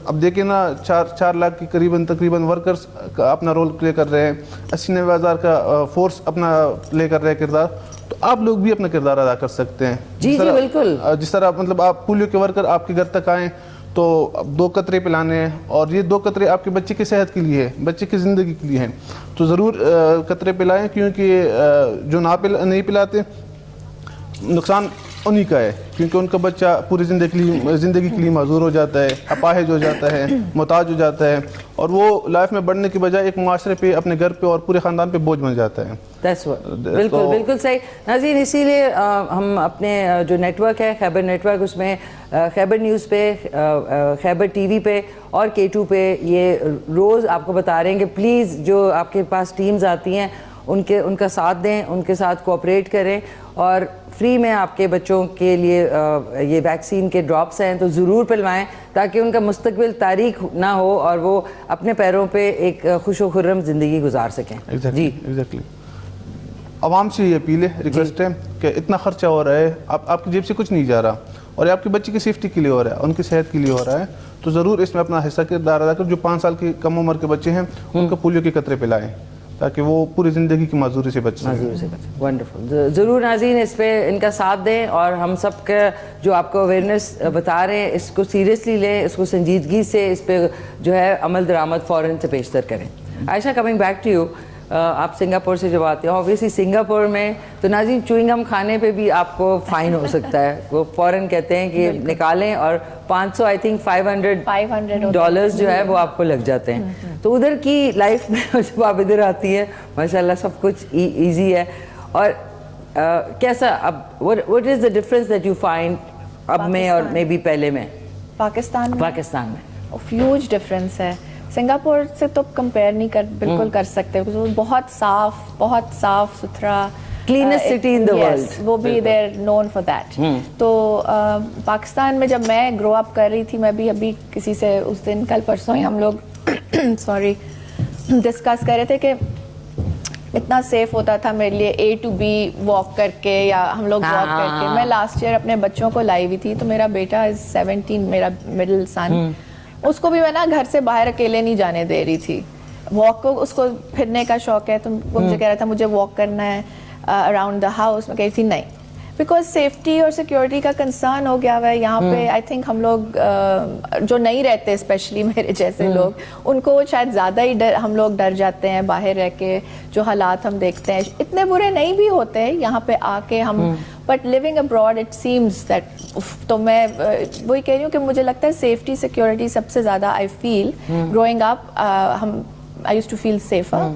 اب دیکھیں نا 4 لاکھ کی تقریباً ورکرز اپنا رول پلے کر رہے ہیں, 80-90 ہزار کا فورس اپنا پلے کر رہے ہیں کردار, تو آپ لوگ بھی اپنا کردار ادا کر سکتے ہیں. جی بالکل. جس طرح مطلب آپ پولیو کے ورکر آپ کے گھر تک آئیں تو 2 قطرے پلانے ہیں, اور یہ 2 قطرے آپ کے بچے کی صحت کے لیے ہے, بچے کی زندگی کے لیے ہیں, تو ضرور قطرے پلائیں, کیونکہ جو نہیں پلاتے نقصان انہی کا ہے, کیونکہ ان کا بچہ پوری زندگی کے لیے معذور ہو جاتا ہے, اپاہج ہو جاتا ہے, محتاج ہو جاتا ہے, اور وہ لائف میں بڑھنے کی بجائے ایک معاشرے پہ, اپنے گھر پہ اور پورے خاندان پہ بوجھ بن جاتا ہے. بالکل صحیح. ناظرین, اسی لیے ہم اپنے جو نیٹ ورک ہے خیبر نیٹ ورک, اس میں خیبر نیوز پہ, خیبر TV پہ اور K2 پہ یہ روز آپ کو بتا رہے ہیں کہ پلیز جو آپ کے پاس ٹیمز آتی ہیں ان کا ساتھ دیں, ان کے ساتھ کوآپریٹ کریں, اور فری میں آپ کے بچوں کے لیے یہ ویکسین کے ڈراپس ہیں تو ضرور پلوائیں, تاکہ ان کا مستقبل تاریک نہ ہو اور وہ اپنے پیروں پہ ایک خوش و خرم زندگی گزار سکیں. جی ایگزیکٹلی. عوام سے یہ اپیل ہے, ریکویسٹ ہے کہ اتنا خرچہ ہو رہا ہے, آپ کی جیب سے کچھ نہیں جا رہا, اور یہ آپ کے بچے کی سیفٹی کے لیے ہو رہا ہے, ان کی صحت کے لیے ہو رہا ہے, تو ضرور اس میں اپنا حصہ کردار ادا کر. جو 5 سال کی کم عمر کے بچے ہیں ان کو پولیو کے قطرے پلائیں تاکہ وہ پوری زندگی کی معذوری سے بچ سکیں. ونڈرفل. ضرور ناظرین اس پہ ان کا ساتھ دیں, اور ہم سب کا جو آپ کو اویئرنیس بتا رہے ہیں اس کو سیریسلی لیں, اس کو سنجیدگی سے اس پہ جو ہے عمل درآمد فوراً سے پیشتر کریں. عائشہ, کمنگ بیک ٹو یو, آپ سنگاپور سے جب آتے ہیں, اوبویسلی سنگاپور میں تو ناظرین چوئنگ گم کھانے پہ بھی آپ کو فائن ہو سکتا ہے, وہ فوراً کہتے ہیں کہ نکالیں, اور 500 آئی تھنک $500 جو ہے وہ آپ کو لگ جاتے ہیں. تو ادھر کی لائف میں جب آپ ادھر آتی ہے ماشاءاللہ سب کچھ ایزی ہے, اور کیسا اب what is the difference that you find اب میں اور مے بی پہلے میں پاکستان میں ہیوج ڈفرینس ہے. سنگاپور سے تو کمپیئر نہیں بالکل کر سکتے, بہت صاف ستھرا, cleanest city in the world, وہ بھی they are known for that. تو پاکستان میں جب میں گرو اپ کر رہی تھی, میں بھی ابھی کسی سے اس دن کل پرسوں ہی ہم لوگ سوری ڈسکس کر رہے تھے کہ اتنا سیف ہوتا تھا میرے لیے A to B واک کر کے, یا ہم لوگ واک کر کے. میں لاسٹ ایئر اپنے بچوں کو لائی ہوئی تھی, تو میرا بیٹا 17, میرا مڈل سن, اس کو بھی میں نا گھر سے باہر اکیلے نہیں جانے دے رہی تھی. واک کو اس کو پھرنے کا شوق ہے, تو وہ مجھے کہہ رہا تھا مجھے واک کرنا ہے اراؤنڈ دا ہاؤس. میں کہہ رہی تھی نہیں, بیکاز سیفٹی اور سیکورٹی کا کنسرن ہو گیا ہوا ہے یہاں پہ. آئی تھنک ہم لوگ جو نہیں رہتے, اسپیشلی میرے جیسے لوگ, ان کو شاید زیادہ ہی ہم لوگ ڈر جاتے ہیں باہر رہ کے. جو حالات ہم دیکھتے ہیں اتنے برے نہیں بھی ہوتے یہاں پہ آ کے ہم, but living abroad it seems that. تو میں وہی کہہ رہی ہوں کہ مجھے لگتا ہے سیفٹی سیکورٹی سب سے زیادہ I feel growing up, I used to feel safer.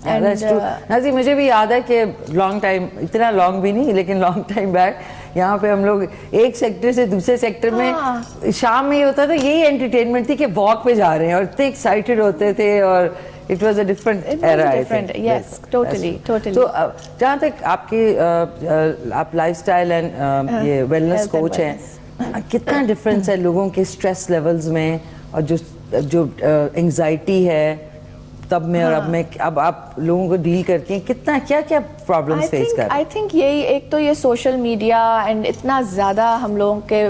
ناظرین مجھے بھی یاد ہے کہ لانگ ٹائم, اتنا لانگ بھی نہیں لیکن لانگ ٹائم بیک یہاں پہ ہم لوگ ایک سیکٹر سے دوسرے سیکٹر میں شام میں یہ ہوتا تھا, یہی انٹرٹینمنٹ تھی کہ واک پہ جا رہے ہیں, اور اتنے ایکسائٹیڈ ہوتے تھے, اور it was a different era. Yes totally. تو جہاں تک آپ کی آپ لائف اسٹائل اینڈ یہ ویلنس کوچ ہیں, کتنا ڈفرینس ہے لوگوں کے اسٹریس لیولز میں, اور جو انگزائٹی ہے تب میں اور اب میں, اب آپ لوگوں کو ڈیل کرتی ہیں کتنا, کیا پرابلمس فیس کر رہے ہیں؟ آئی تھنک یہی ایک تو یہ سوشل میڈیا اینڈ اتنا زیادہ ہم لوگوں کے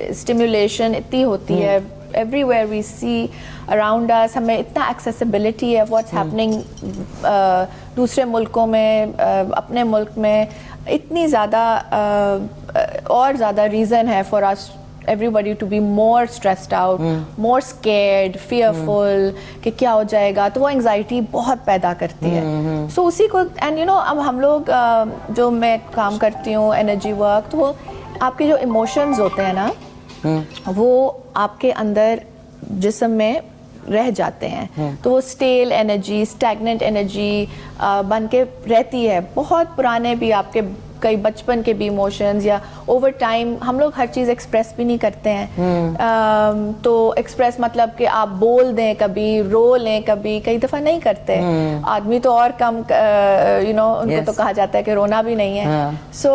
اسٹیمولیشن اتنی ہوتی ہے, everywhere we see around us, ہمیں اتنا ایکسیسیبلٹی ہے واٹس ہیپننگ دوسرے ملکوں میں, اپنے ملک میں, اتنی زیادہ اور زیادہ ریزن ہے for us everybody to be more stressed out, more scared, fearful کہ کیا ہو جائے گا, تو وہ انگزائٹی بہت پیدا کرتی ہے. سو اسی کو اینڈ یو نو اب ہم لوگ جو میں کام کرتی ہوں انرجی ورک, تو وہ آپ کے جو ایموشنز ہوتے ہیں نا وہ آپ کے اندر جسم میں رہ جاتے ہیں, تو وہ اسٹیل انرجی, اسٹیگننٹ انرجی بن کے رہتی ہے. بہت پرانے بھی آپ کے کئی بچپن کے بھی ایموشنز, یا اوور ٹائم ہم لوگ ہر چیز ایکسپریس بھی نہیں کرتے ہیں. تو ایکسپریس مطلب کہ آپ بول دیں, کبھی رو لیں, کبھی کئی دفعہ نہیں کرتے. آدمی تو اور کم یو نو ان کو تو کہا جاتا ہے کہ رونا بھی نہیں ہے. سو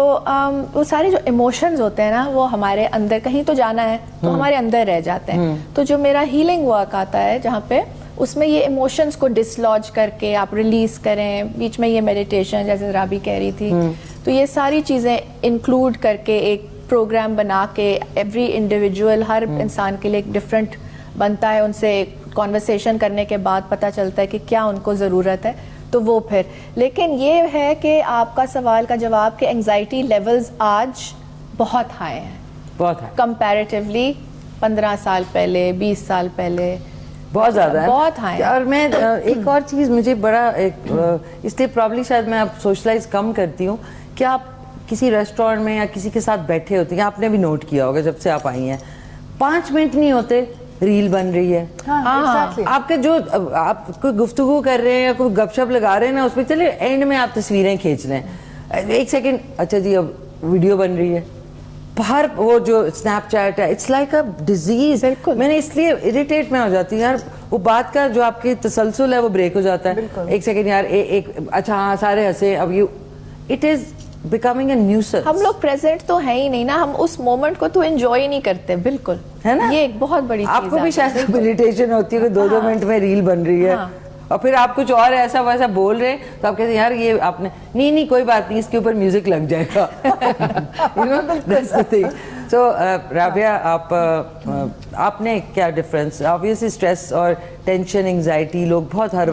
وہ سارے جو ایموشنز ہوتے ہیں نا وہ ہمارے اندر, کہیں تو جانا ہے تو ہمارے اندر رہ جاتے ہیں. تو جو میرا ہیلنگ ورک آتا ہے جہاں پہ اس میں یہ ایموشنز کو ڈسلوج کر کے آپ ریلیز کریں, بیچ میں یہ میڈیٹیشن جیسے رابی کہہ رہی تھی, تو یہ ساری چیزیں انکلوڈ کر کے ایک پروگرام بنا کے ایوری انڈیویجول, ہر انسان کے لیے ایک ڈفرینٹ بنتا ہے. ان سے کانورسیشن کرنے کے بعد پتہ چلتا ہے کہ کیا ان کو ضرورت ہے, تو وہ پھر. لیکن یہ ہے کہ آپ کا سوال کا جواب کہ انگزائٹی لیولز آج بہت ہائی ہیں, بہت ہے کمپیریٹیولی 15 سال پہلے, 20 سال پہلے بہت زیادہ ہے, بہت ہائی. اور میں ایک اور چیز مجھے بڑا اس لیے پرابلی شاید میں اب سوشلائز کم کرتی ہوں کہ آپ کسی ریسٹورینٹ میں یا کسی کے ساتھ بیٹھے ہوتے ہیں, آپ نے بھی نوٹ کیا ہوگا جب سے آپ آئی ہیں, 5 منٹ نہیں ہوتے ریل بن رہی ہے. آپ کے جو آپ کوئی گفتگو کر رہے ہیں یا کوئی گپ شپ لگا رہے ہیں نا, اس پہ چلے اینڈ میں آپ تصویریں کھینچ رہے ہیں, 1 سیکنڈ اچھا جی اب ویڈیو بن رہی ہے. باہر وہ جو اسنیپ چیٹ ہے, اٹس لائک اے ڈیزیز. میں نے اس لیے اریٹیٹ میں ہو جاتی ہوں یار, وہ بات کا جو آپ کی تسلسل ہے وہ بریک ہو جاتا ہے. 1 سیکنڈ یار, ایک اچھا ہاں سارے ہنسے, اب you it is becoming a nuisance. ہم لوگ پریزنٹ تو ہے ہی نہیں نا, ہم اس مومنٹ کو تو انجوائے نہیں کرتے بالکل, ہے نا. یہ ایک بہت بڑی چیز ہے. آپ کو بھی شاید اریٹیشن ہوتی ہے کہ 2 منٹ میں ریل بن رہی ہے, اور پھر آپ کچھ اور ایسا ویسا بول رہے ہیں تو آپ کہتے ہیں یار یہ آپ نے نہیں کوئی بات نہیں, اس کے اوپر میوزک لگ جائے گا. سو رابعہ, آپ نے کیا ڈفرینس, آبویسلی اسٹریس اور ٹینشن, انگزائٹی, لوگ بہت ہر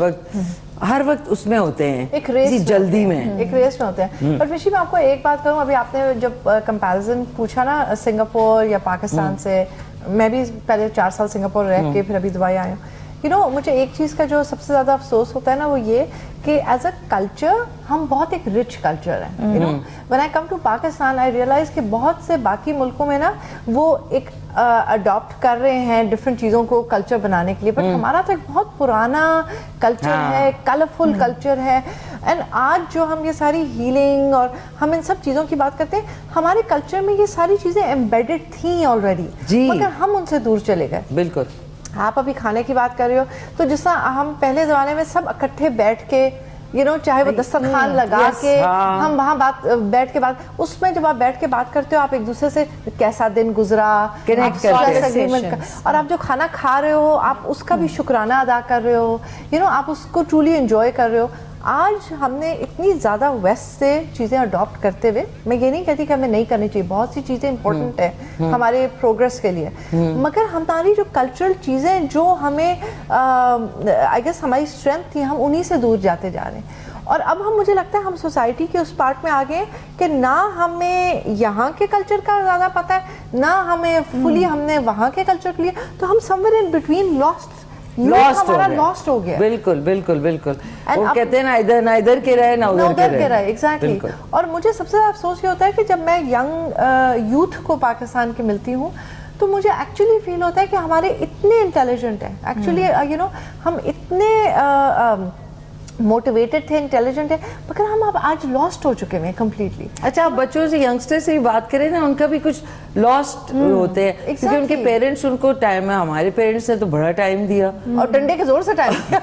وقت اس میں ہوتے ہیں, ایک ریس جلدی میں, ایک ریس میں ہوتے ہیں. اور فشی میں آپ کو ایک بات کہوں, ابھی آپ نے جب کمپیریزن پوچھا نا سنگاپور یا پاکستان سے, میں بھی پہلے 4 سال سنگاپور رہ کے پھر ابھی دبئی آئی ہوں. یو نو مجھے ایک چیز کا جو سب سے زیادہ افسوس ہوتا ہے نا وہ یہ کہ ایز اے کلچر ہم بہت ایک رچ کلچر ہیں. You know when I come to Pakistan I realise کہ بہت سے باقی ملکوں میں نا وہ ایک اڈاپٹ کر رہے ہیں ڈفرینٹ چیزوں کو کلچر بنانے کے لیے, بٹ ہمارا تو ایک بہت پرانا کلچر ہے, کلرفل کلچر ہے. اینڈ آج جو ہم یہ ساری ہیلنگ اور ہم ان سب چیزوں کی بات کرتے ہیں, ہمارے کلچر میں یہ ساری چیزیں ایمبیڈڈ تھیں آلریڈی, مگر ہم ان سے دور چلے گئے. بالکل. آپ ابھی کھانے کی بات کر رہے ہو, تو جس طرح ہم پہلے زمانے میں سب اکٹھے بیٹھ کے یو نو چاہے وہ دسترخوان لگا کے ہم وہاں بیٹھ کے بات, اس میں جب آپ بیٹھ کے بات کرتے ہو آپ ایک دوسرے سے کیسا دن گزرا کنیکٹ کرتے ہیں, اور آپ جو کھانا کھا رہے ہو آپ اس کا بھی شکرانہ ادا کر رہے ہو, یو نو آپ اس کو ٹرولی انجوائے کر رہے ہو. آج ہم نے اتنی زیادہ ویسٹ سے چیزیں اڈاپٹ کرتے ہوئے, میں یہ نہیں کہتی کہ ہمیں نہیں کرنی چاہیے, بہت سی چیزیں امپورٹنٹ ہیں ہمارے پروگرس کے لیے, مگر ہماری جو کلچرل چیزیں جو ہمیں آئی گیس ہماری اسٹرینتھ تھی, ہم انہی سے دور جاتے جا رہے ہیں. اور اب ہم مجھے لگتا ہے ہم سوسائٹی کے اس پارٹ میں آ گئے کہ نہ ہمیں یہاں کے کلچر کا زیادہ پتہ ہے, نہ ہمیں فلی ہم نے وہاں کے کلچر کے لیے, تو ہم سم ویئر ان بٹوین لاسٹ ہو گیا. بالکل بالکل بالکل. وہ کہتے ہیں نا ادھر کے رہے نہ ادھر کے رہے. ایگزیکٹلی. اور مجھے سب سے زیادہ افسوس یہ ہوتا ہے کہ جب میں ینگ یوتھ کو پاکستان کے ملتی ہوں تو مجھے ایکچولی فیل ہوتا ہے کہ ہمارے اتنے انٹیلیجنٹ ہیں, ایکچولی یو نو ہم اتنے موٹیویٹڈ تھے, انٹیلیجنٹ ہے, مگر ہم اب آج لاسٹ ہو چکے ہیں کمپلیٹلی. اچھا آپ بچوں سے ینگسٹر سے ہی بات کریں نا, ان کا بھی کچھ لاسٹ ہوتے ہیں کیونکہ ان کے پیرنٹس ان کو ٹائم ہے, ہمارے پیرنٹس نے تو بڑا ٹائم دیا اور ڈنڈے کے زور سے ٹائم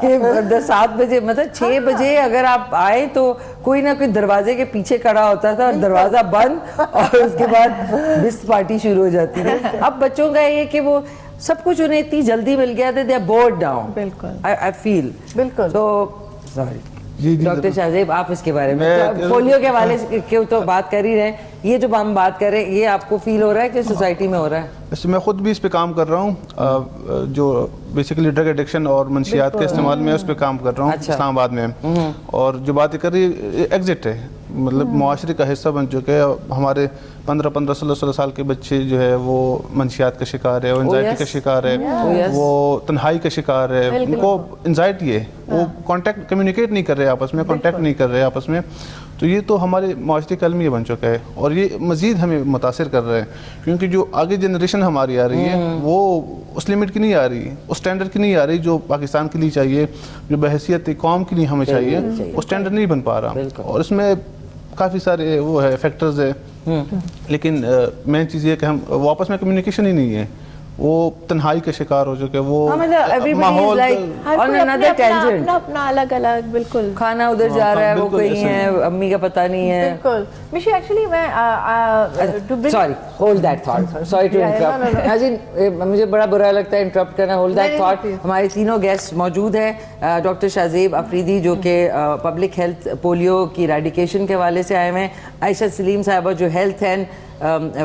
کہ 7 بجے مطلب 6 بجے اگر آپ آئے تو کوئی نہ کوئی دروازے کے پیچھے کھڑا ہوتا تھا, اور دروازہ بند, اور اس کے بعد بست پارٹی شروع ہو جاتی تھی. اب بچوں کا یہ کہ وہ سب کچھ انہیں اتنی جلدی مل گیا تھا, دے آر بورڈ ڈاؤن. بالکل آئی فیل. بالکل. تو سوری ڈاکٹر شاہزیب آپ اس کے بارے میں پولیو کے حوالے سے تو بات کر ہی رہے ہیں, یہ جو ہم بات کر رہے ہیں یہ آپ کو فیل ہو رہا ہے کہ سوسائٹی میں ہو رہا ہے؟ ویسے میں خود بھی اس پہ کام کر رہا ہوں، جو بیسیکلی ڈرگ ایڈکشن اور منشیات کے استعمال میں اس پہ کام کر رہا ہوں اسلام آباد میں. اور جو بات کر رہی ہے ایگزٹ ہے، مطلب معاشرے کا حصہ بن چکے ہیں. ہمارے 15 16 سال کے بچے جو ہے وہ منشیات کا شکار ہے، وہ انزائٹی کا شکار ہے، وہ تنہائی کا شکار ہے. ان کو انزائٹی ہے، وہ کانٹیکٹ کمیونیکیٹ نہیں کر رہے آپس میں، کانٹیکٹ نہیں کر رہے آپس میں. تو یہ تو ہمارے معاشرے کا المیہ بن چکا ہے اور یہ مزید ہمیں متاثر کر رہا ہے، کیونکہ جو آگے جنریشن ہماری آ رہی ہے وہ اس لمٹ کی نہیں آ رہی، اس اسٹینڈرڈ کی نہیں آ رہی جو پاکستان کے لیے چاہیے، جو بحیثیت قوم کے لیے ہمیں چاہیے، وہ اسٹینڈرڈ نہیں بن پا رہا. اور اس میں کافی سارے وہ ہے فیکٹرز ہے، لیکن مین چیز یہ کہ ہم وہ آپس میں کمیونیکیشن ہی نہیں ہے. وہ تنہائی کا شکار ہو چکے، وہ ماحول اپنا الگ الگ، بالکل کھانا ادھر جا رہا ہے، وہ کہیں ہے، امی کا پتہ نہیں ہے. بالکل مشی ایکچولی میں sorry hold that thought, sorry to interrupt. ناظرین مجھے بڑا برا لگتا ہے انٹرپٹ کرنا. Hold that thought. ہمارے تینوں گیسٹ موجود ہیں. ڈاکٹر شاہزیب افریدی جو کہ پبلک ہیلتھ پولیو کی ایریڈیکیشن کے حوالے سے آئے ہوئے ہیں. عائشہ سلیم صاحبہ جو ہیلتھ اینڈ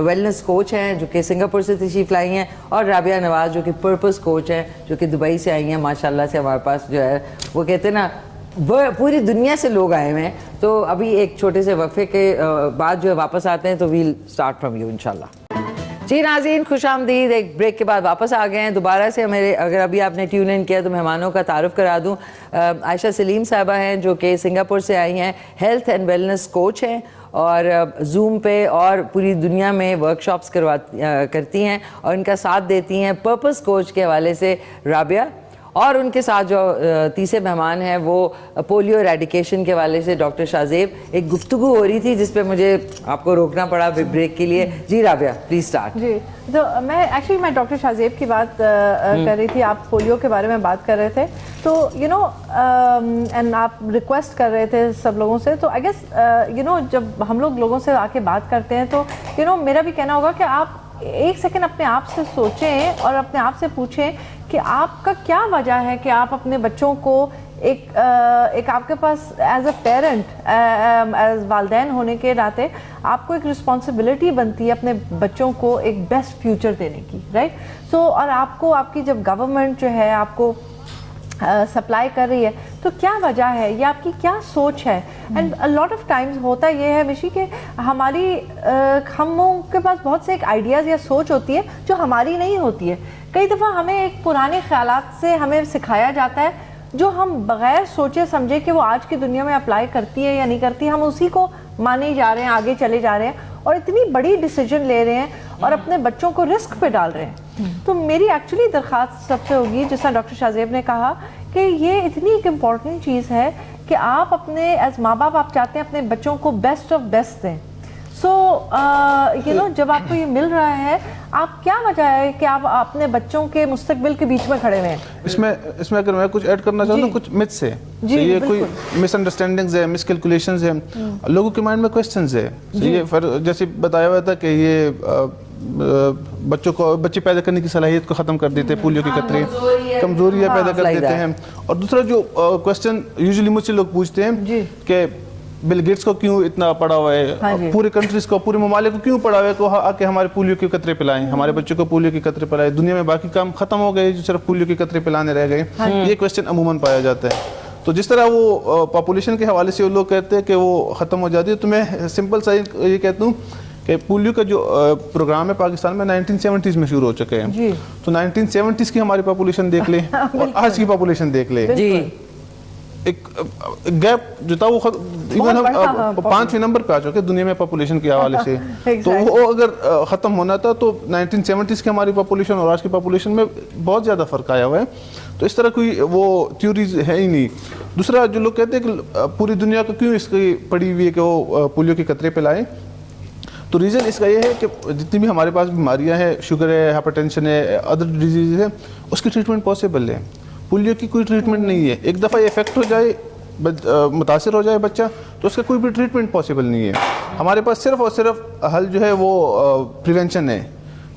ویلنس کوچ ہیں جو کہ سنگاپور سے تشریف لائی ہیں، اور رابعہ نواز جو کہ پرپس کوچ ہیں جو کہ دبئی سے آئی ہیں. ماشاءاللہ سے ہمارے پاس جو ہے وہ کہتے ہیں نا پوری دنیا سے لوگ آئے ہوئے ہیں. تو ابھی ایک چھوٹے سے وقفے کے بعد جو ہے واپس آتے ہیں تو ویل اسٹارٹ فرام یو انشاءاللہ. جی ناظرین خوش آمدید. ایک بریک کے بعد واپس آ گئے ہیں دوبارہ سے. میرے اگر ابھی آپ نے ٹیون ان کیا تو مہمانوں کا تعارف کرا دوں. عائشہ سلیم صاحبہ ہیں جو کہ سنگاپور سے آئی ہیں، ہیلتھ اینڈ ویلنس کوچ ہیں اور زوم پہ اور پوری دنیا میں ورک شاپس کرتی ہیں اور ان کا ساتھ دیتی ہیں. پرپس کوچ کے حوالے سے رابعہ، اور ان کے ساتھ جو تیسرے مہمان ہیں وہ پولیو ایریڈیکیشن کے حوالے سے ڈاکٹر شاہزیب. ایک گفتگو ہو رہی تھی جس پہ مجھے آپ کو روکنا پڑا بریک کے لیے. جی رابعہ پلیز اسٹارٹ. جی تو میں ڈاکٹر شاہزیب کی بات کر رہی تھی. آپ پولیو کے بارے میں بات کر رہے تھے تو اینڈ آپ ریکویسٹ کر رہے تھے سب لوگوں سے. تو آئی گیس جب ہم لوگوں سے آ کے بات کرتے ہیں تو میرا بھی کہنا ہوگا کہ آپ ایک سیکنڈ اپنے آپ سے سوچیں اور اپنے آپ سے پوچھیں کہ آپ کا کیا وجہ ہے کہ آپ اپنے بچوں کو ایک آپ کے پاس ایز اے پیرنٹ، ایز والدین ہونے کے ناطے آپ کو ایک رسپانسبلٹی بنتی ہے اپنے بچوں کو ایک بیسٹ فیوچر دینے کی، رائٹ؟ سو اور آپ کی جب گورنمنٹ جو ہے آپ کو سپلائی کر رہی ہے تو کیا وجہ ہے، یہ آپ کی کیا سوچ ہے؟ اینڈ لاٹ آف ٹائمز ہوتا یہ ہے مشی کہ ہم لوگوں کے پاس بہت سے ایک آئیڈیاز یا سوچ ہوتی ہے جو ہماری نہیں ہوتی ہے. کئی دفعہ ہمیں ایک پرانے خیالات سے ہمیں سکھایا جاتا ہے جو ہم بغیر سوچے سمجھے کہ وہ آج کی دنیا میں اپلائی کرتی ہے یا نہیں کرتی، ہم اسی کو مانے جا رہے ہیں، آگے چلے جا رہے ہیں اور اتنی بڑی ڈیسیجن لے رہے ہیں اور اپنے بچوں کو رسک پہ ڈال رہے ہیں. تو میری ایکچولی درخواست سب سے ہوگی جس طرح ڈاکٹر شاہزیب نے کہا کہ یہ اتنی ایک امپورٹنٹ چیز ہے کہ آپ اپنے ایز ماں باپ آپ چاہتے ہیں اپنے بچوں کو بیسٹ آف بیسٹ دیں. سو جب آپ کو یہ مل رہا ہے آپ کیا وجہ ہے کہ آپ اپنے بچوں کے مستقبل کے بیچ میں کھڑے ہوئے ہیں؟ اس میں اگر میں کچھ ایڈ کرنا چاہوں کچھ متس ہے، یہ کوئی مس انڈرسٹینڈنگز ہے، مس کیلکولیشنز ہیں، لوگوں کے مائنڈ میں کوسچنز ہے. یہ جیسے بتایا ہوا تھا کہ یہ بچے پیدا کرنے کی صلاحیت کو ختم کر دیتے، پولیو کے قطرے کمزوریاں پیدا کر دیتے ہیں. اور دوسرا جو کوسچن یوزلی مجھ سے لوگ پوچھتے ہیں کہ بل گیٹس کو کیوں اتنا پڑا ہوا ہے، پورے کنٹریز کو، پورے ممالک کو کیوں پڑا ہوا ہے کہ آ کے ہمارے پولیو کے قطرے پلائیں، ہمارے بچوں کو پولیو کے قطرے پلائیں، دنیا میں باقی کام ختم ہو گئے جو صرف پولیو کے قطرے پلانے رہ گئے. یہ کوسچن عموماً پایا جاتا ہے. تو جس طرح وہ پاپولیشن کے حوالے سے وہ لوگ کہتے ہیں کہ وہ ختم ہو جاتی ہے، تو میں سمپل سا یہ کہتا ہوں کہ پولیو کا جو پروگرام ہے پاکستان میں 1970s میں شروع ہو چکے ہیں. تو 1970s کی ہماری پاپولیشن دیکھ لیں اور آج کی پاپولیشن دیکھ لیں، ایک گیپ جو تھا وہ ایون ہم 5ویں نمبر پہ آ چکے دنیا میں پاپولیشن کے حوالے سے. تو وہ اگر ختم ہونا تھا تو 1970s کی ہماری پاپولیشن اور آج کی پاپولیشن میں بہت زیادہ فرق آیا ہوا ہے. تو اس طرح کوئی وہ تھیوریز ہے ہی نہیں. دوسرا جو لوگ کہتے ہیں کہ پوری دنیا کو کیوں اس کی پڑی ہوئی ہے کہ وہ پولیو کے قطرے پہ لائیں، تو ریزن اس کا یہ ہے کہ جتنی بھی ہمارے پاس بیماریاں ہیں، شوگر ہے، ہائپر ٹینشن ہے، ادر ڈیزیز ہے، اس کی ٹریٹمنٹ پاسبل ہے. پولیو کی کوئی ٹریٹمنٹ نہیں ہے. ایک دفعہ یہ افیکٹ ہو جائے، متاثر ہو جائے بچہ، تو اس کا کوئی بھی ٹریٹمنٹ پاسبل نہیں ہے. ہمارے پاس صرف اور صرف حل جو ہے وہ پریونشن ہے.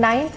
9th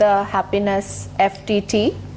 @thehappinessftt.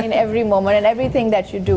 in every moment and everything that you do.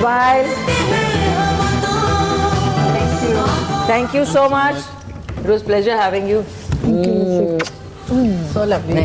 Smile. Thank you so much. It was pleasure having you. So lovely.